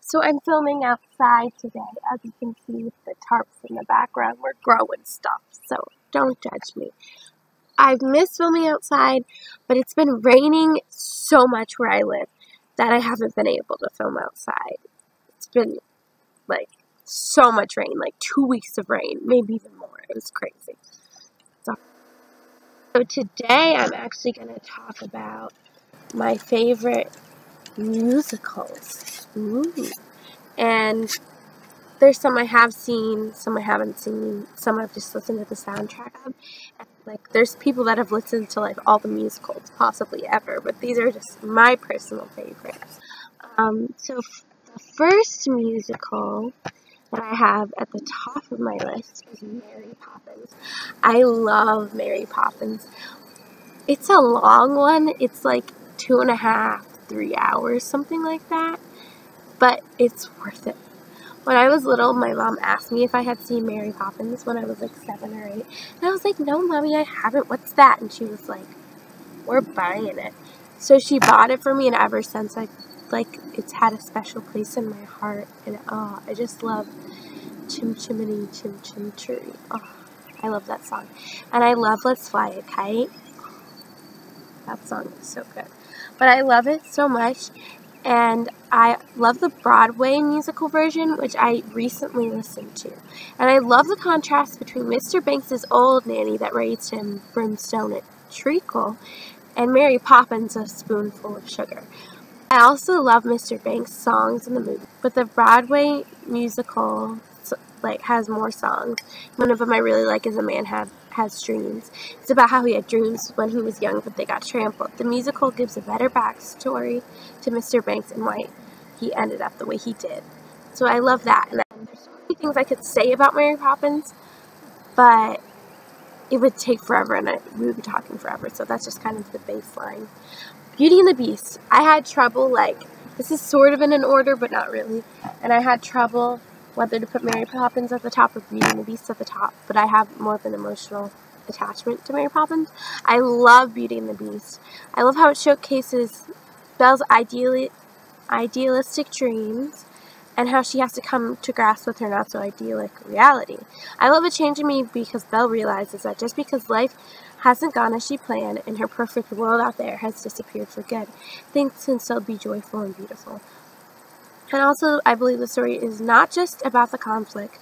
So I'm filming outside today. As you can see with the tarps in the background, we're growing stuff, so don't judge me. I've missed filming outside, but it's been raining so much where I live that I haven't been able to film outside. It's been like so much rain, like 2 weeks of rain, maybe even more. It was crazy. So today I'm actually going to talk about my favorite musicals. Ooh. And there's some I have seen, some I haven't seen, some I've just listened to the soundtrack of. And, like, there's people that have listened to like all the musicals possibly ever, but these are just my personal favorites. So the first musical that I have at the top of my list is Mary Poppins. I love Mary Poppins. It's a long one. It's like 2.5, 3 hours, something like that. But it's worth it. When I was little, my mom asked me if I had seen Mary Poppins when I was like 7 or 8. And I was like, no, Mommy, I haven't. What's that? And she was like, we're buying it. So she bought it for me, and ever since, it's had a special place in my heart. And I just love Chim Chimney Chim Chim Tree. Oh, I love that song. And I love Let's Fly a Kite. That song is so good. But I love it so much. And I love the Broadway musical version, which I recently listened to. And I love the contrast between Mr. Banks' old nanny that raised him, Brimstone and Treacle, and Mary Poppins, a spoonful of sugar. I also love Mr. Banks' songs in the movie, but the Broadway musical has more songs. One of them I really like is A Man Has Dreams. It's about how he had dreams when he was young, but they got trampled. The musical gives a better backstory to Mr. Banks and why he ended up the way he did. So I love that. And there's so many things I could say about Mary Poppins, but it would take forever, and we would be talking forever. So that's just kind of the baseline. Beauty and the Beast. I had trouble, this is sort of in an order, but not really. And I had trouble whether to put Mary Poppins at the top or Beauty and the Beast at the top, but I have more of an emotional attachment to Mary Poppins. I love Beauty and the Beast. I love how it showcases Belle's idealistic dreams and how she has to come to grasp with her not so idyllic reality. I love a change in me because Belle realizes that just because life hasn't gone as she planned and her perfect world out there has disappeared for good, things can still be joyful and beautiful. And also, I believe the story is not just about the conflict,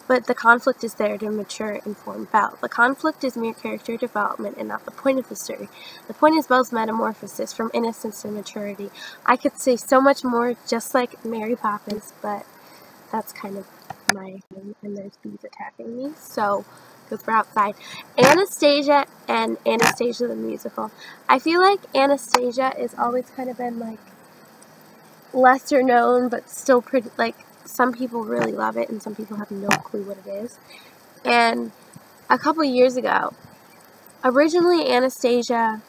but the conflict is there to mature and form Belle. The conflict is mere character development and not the point of the story. The point is Belle's metamorphosis from innocence to maturity. I could say so much more just like Mary Poppins, but that's kind of my thing, and there's bees attacking me, so because we're outside. Anastasia and Anastasia the musical. I feel like Anastasia has always kind of been lesser known, but still pretty, some people really love it and some people have no clue what it is. And a couple years ago, originally Anastasia,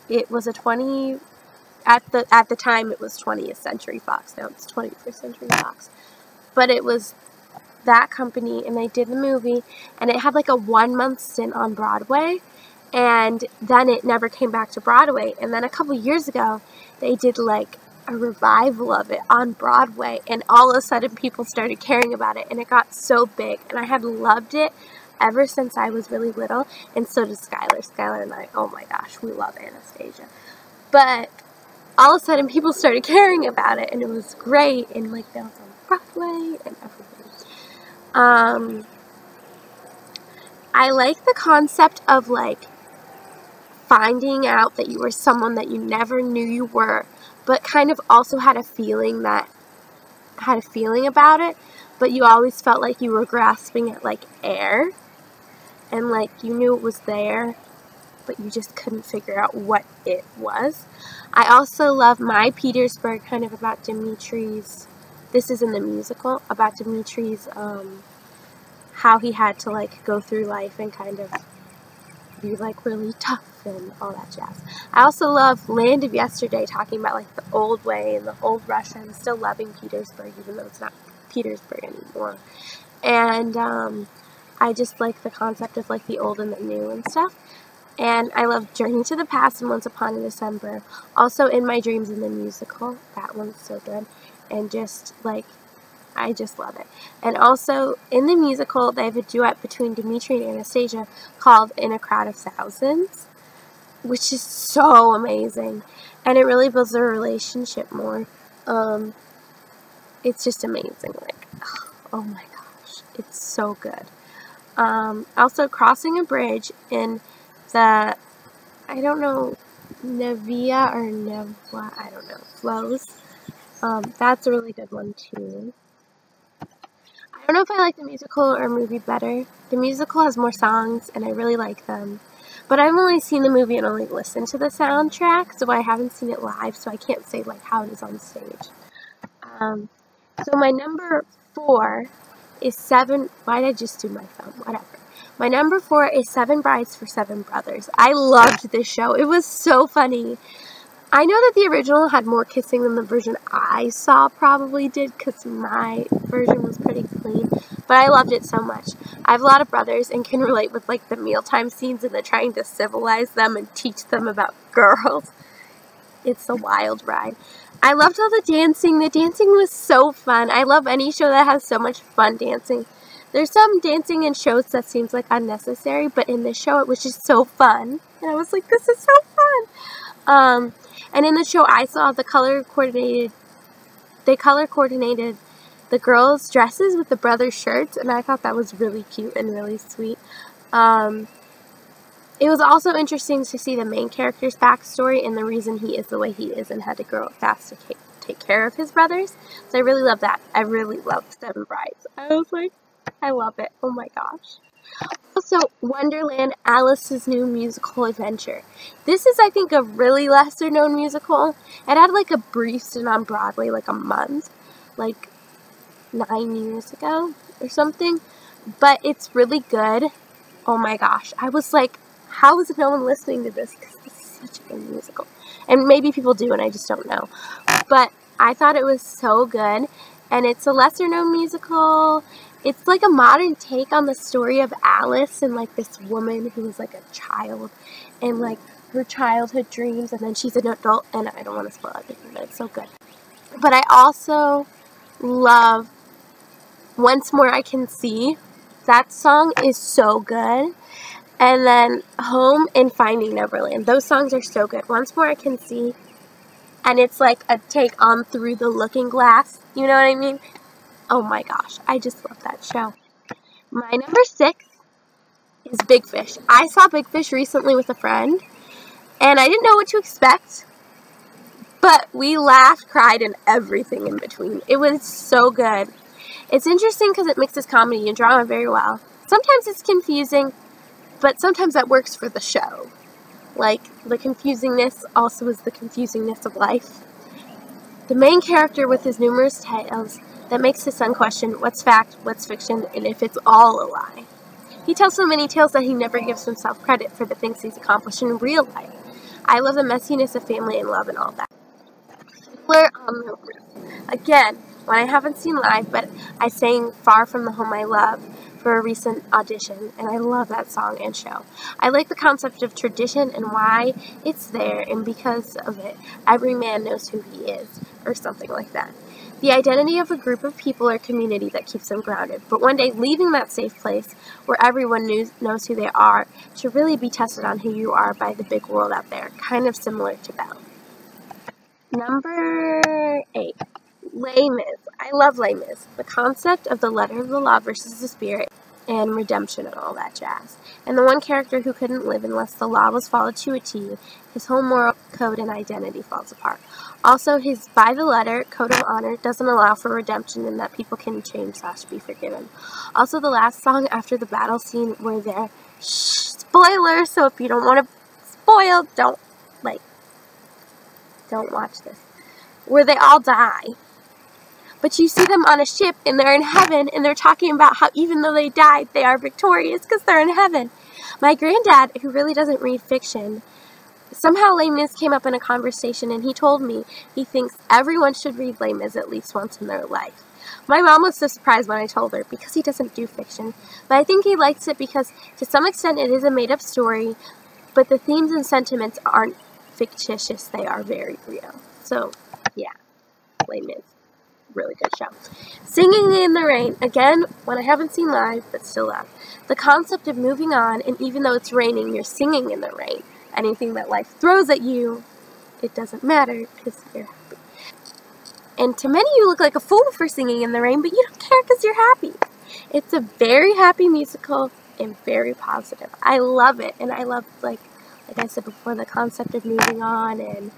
it was at the time it was 20th Century Fox. Now it's 21st Century Fox. But it was that company, and they did the movie, and it had a 1-month stint on Broadway, and then it never came back to Broadway. And then a couple years ago, they did a revival of it on Broadway, and all of a sudden people started caring about it, and it got so big, and I had loved it ever since I was really little, and so did Skylar. Skylar and I, oh my gosh, we love Anastasia. But all of a sudden people started caring about it, and it was great, and that was on Broadway and everything. I like the concept of finding out that you were someone that you never knew you were, but kind of also had a feeling about it, but you always felt like you were grasping at air, and you knew it was there, but you just couldn't figure out what it was. I also love My Petersburg, kind of about Dimitri's, this is in the musical, about Dimitri's, how he had to go through life and kind of be really tough and all that jazz. I also love Land of Yesterday, talking about the old way and the old Russia. I'm still loving Petersburg, even though it's not Petersburg anymore. And I just like the concept of the old and the new and stuff. And I love Journey to the Past and Once Upon a December. Also In My Dreams in the musical. That one's so good. and just like, I just love it. And also, in the musical, they have a duet between Dimitri and Anastasia called In a Crowd of Thousands, which is so amazing. And it really builds their relationship more. It's just amazing. Like, oh my gosh, it's so good. Also, crossing a bridge in the, I don't know, Nevia or Nevwa, I don't know, flows. That's a really good one too. I don't know if I like the musical or movie better. The musical has more songs, and I really like them. But I've only seen the movie and only listened to the soundtrack, so I haven't seen it live, so I can't say like how it is on stage. So my number 4 is 7. Why did I just do my thumb? Whatever. My number 4 is 7 Brides for 7 Brothers. I loved this show. It was so funny. I know that the original had more kissing than the version I saw probably did, because my version was pretty clean, but I loved it so much. I have a lot of brothers and can relate with like the mealtime scenes and the trying to civilize them and teach them about girls. It's a wild ride. I loved all the dancing. The dancing was so fun. I love any show that has so much fun dancing. There's some dancing in shows that seems like unnecessary, but in this show it was just so fun. And I was like, this is so fun. And in the show I saw they color coordinated the girls' dresses with the brothers' shirts, and I thought that was really cute and really sweet. It was also interesting to see the main character's backstory and the reason he is the way he is and had to grow up fast to take care of his brothers. So I really love that. I really loved 7 Brides. I was like, I love it. Oh my gosh. Also, Wonderland, Alice's New Musical Adventure. This is, I think, a really lesser known musical. It had like a brief stint on Broadway, like a month, like 9 years ago or something. But it's really good. Oh my gosh. I was like, how is no one listening to this? Because this is such a good musical. And maybe people do and I just don't know. But I thought it was so good. And it's a lesser known musical. It's like a modern take on the story of Alice and like this woman who was like a child and like her childhood dreams, and then she's an adult, and I don't want to spoil everything, but it's so good. But I also love Once More I Can See. That song is so good. And then Home and Finding Neverland. Those songs are so good. Once More I Can See. And it's like a take on Through the Looking Glass. You know what I mean? Oh my gosh. I just love that show. My number 6 is Big Fish. I saw Big Fish recently with a friend. And I didn't know what to expect. But we laughed, cried, and everything in between. It was so good. It's interesting because it mixes comedy and drama very well. Sometimes it's confusing, but sometimes that works for the show. Like, the confusingness also is the confusingness of life. The main character with his numerous tales that makes his son question what's fact, what's fiction, and if it's all a lie. He tells so many tales that he never gives himself credit for the things he's accomplished in real life. I love the messiness of family and love and all that. Again, when I haven't seen live, but I sang Far From the Home I Love for a recent audition, and I love that song and show. I like the concept of tradition and why it's there, and because of it, every man knows who he is, or something like that. The identity of a group of people or community that keeps them grounded, but one day leaving that safe place where everyone knows who they are to really be tested on who you are by the big world out there, kind of similar to Belle. Number 8. Les Mis. I love Les Mis. The concept of the letter of the law versus the spirit and redemption and all that jazz. And the one character who couldn't live unless the law was followed to a T, his whole moral code and identity falls apart. Also, his by the letter code of honor doesn't allow for redemption and that people can change / be forgiven. Also, the last song after the battle scene where they're spoilers, so if you don't want to spoil, don't watch this. Where they all die. But you see them on a ship and they're in heaven and they're talking about how even though they died, they are victorious because they're in heaven. My granddad, who really doesn't read fiction, somehow Les Mis came up in a conversation and he told me he thinks everyone should read Les Mis at least once in their life. My mom was so surprised when I told her because he doesn't do fiction. But I think he likes it because to some extent it is a made-up story, but the themes and sentiments aren't fictitious, they are very real. So, yeah, Les Mis. really good show. Singing in the Rain, again, one I haven't seen live, but still love. The concept of moving on, and even though it's raining, you're singing in the rain. Anything that life throws at you, it doesn't matter, because you're happy. And to many, you look like a fool for singing in the rain, but you don't care because you're happy. It's a very happy musical and very positive. I love it, and I love, like I said before, the concept of moving on, and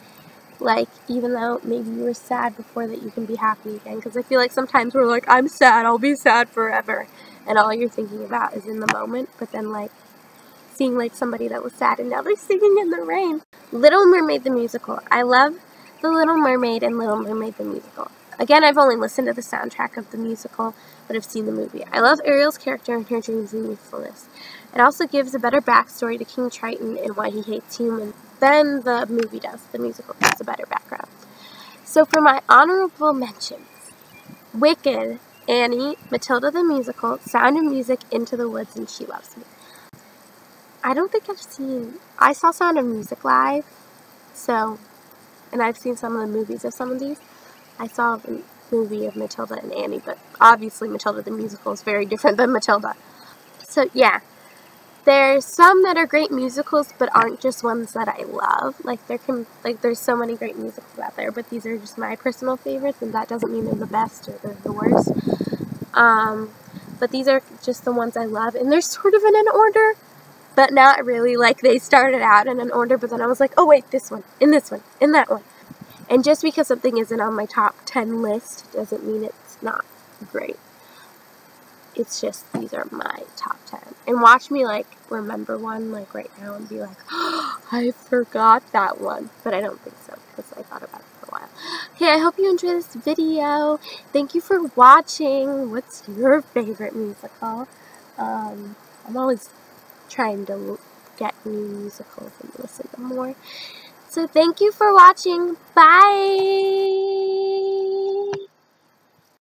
like, even though maybe you were sad before, that you can be happy again, because I feel like sometimes we're like, I'm sad, I'll be sad forever, and all you're thinking about is in the moment, but then, like, seeing, like, somebody that was sad, and now they're singing in the rain. Little Mermaid the musical. I love The Little Mermaid and Little Mermaid the musical. Again, I've only listened to the soundtrack of the musical, but I've seen the movie. I love Ariel's character and her dreams and youthfulness. It also gives a better backstory to King Triton and why he hates humans than the movie does. The musical gives a better background. So for my honorable mentions, Wicked, Annie, Matilda the musical, Sound of Music, Into the Woods, and She Loves Me. I don't think I saw Sound of Music live, and I've seen some of the movies of some of these. I saw the movie of Matilda and Annie, but obviously Matilda the musical is very different than Matilda. So yeah, there's some that are great musicals, but aren't just ones that I love. There's so many great musicals out there, but these are just my personal favorites, and that doesn't mean they're the best or they're the worst. But these are just the ones I love, and they're sort of in an order, but not really. Like, they started out in an order, but then I was like, oh wait, this one, and that one. And just because something isn't on my top 10 list doesn't mean it's not great. It's just, these are my top 10. And watch me, like, remember one, like, right now and be like, oh, I forgot that one. But I don't think so, because I thought about it for a while. Okay, I hope you enjoyed this video. Thank you for watching. What's your favorite musical? I'm always trying to get new musicals and listen to more. So thank you for watching. Bye!